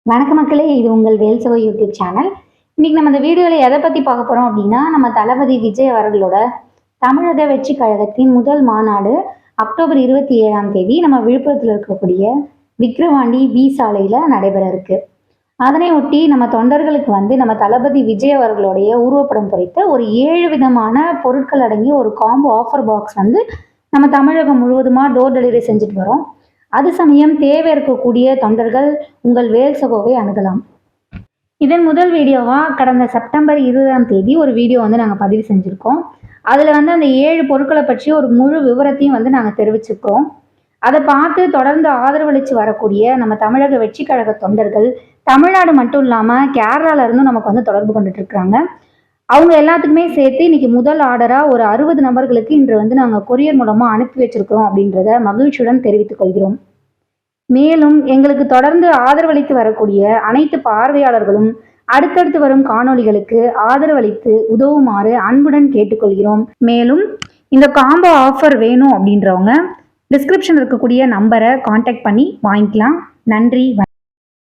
வணக்க மக்களே, இது உங்கள் வேல்சவ யூடியூப் சேனல். இன்னைக்கு நம்ம இந்த வீடியோவில் எதை பற்றி பார்க்க போகிறோம் அப்படின்னா, நம்ம தளபதி விஜய் அவர்களோட தமிழக வெற்றி கழகத்தின் முதல் மாநாடு அக்டோபர் 27ஆம் தேதி நம்ம விழுப்புரத்தில் இருக்கக்கூடிய விக்கிரவாண்டி பி சாலையில் நடைபெற இருக்கு. அதனை ஒட்டி நம்ம தொண்டர்களுக்கு நம்ம தளபதி விஜய் அவர்களுடைய உருவப்படம் பொறித்த ஒரு 7 விதமான பொருட்கள் அடங்கிய ஒரு காம்போ ஆஃபர் பாக்ஸ் நம்ம தமிழகம் முழுவதுமாக டோர் டெலிவரி செஞ்சுட்டு வரோம். அது சமயம் தேவை இருக்கக்கூடிய தொண்டர்கள் உங்கள் வேல்சகோவை அணுகலாம். இதன் முதல் வீடியோவாக கடந்த செப்டம்பர் 20ஆம் தேதி ஒரு வீடியோ நாங்கள் பதிவு செஞ்சுருக்கோம். அதில் அந்த 7 பொருட்களை பற்றி ஒரு முழு விவரத்தையும் நாங்கள் தெரிவிச்சிருக்கோம். அதை பார்த்து தொடர்ந்து ஆதரவளித்து வரக்கூடிய நம்ம தமிழக வெற்றி கழக தொண்டர்கள் தமிழ்நாடு மட்டும் இல்லாமல் கேரளாவிலிருந்தும் நமக்கு தொடர்பு கொண்டுட்டு இருக்கிறாங்க. அவங்க எல்லாத்துக்குமே சேர்த்து இன்னைக்கு முதல் ஆர்டராக ஒரு 60 நபர்களுக்கு இன்று நாங்கள் கொரியர் மூலமாக அனுப்பி வச்சிருக்கிறோம் அப்படின்றத மகிழ்ச்சியுடன் தெரிவித்துக் கொள்கிறோம். மேலும் எங்களுக்கு தொடர்ந்து ஆதரவளித்து வரக்கூடிய அனைத்து பார்வையாளர்களும் அடுத்தடுத்து வரும் காணொளிகளுக்கு ஆதரவளித்து உதவுமாறு அன்புடன் கேட்டுக்கொள்கிறோம். மேலும் இந்த காம்போ ஆஃபர் வேணும் அப்படின்றவங்க டிஸ்கிரிப்ஷன் இருக்கக்கூடிய நம்பரை கான்டாக்ட் பண்ணி வாங்கிக்கலாம். நன்றி.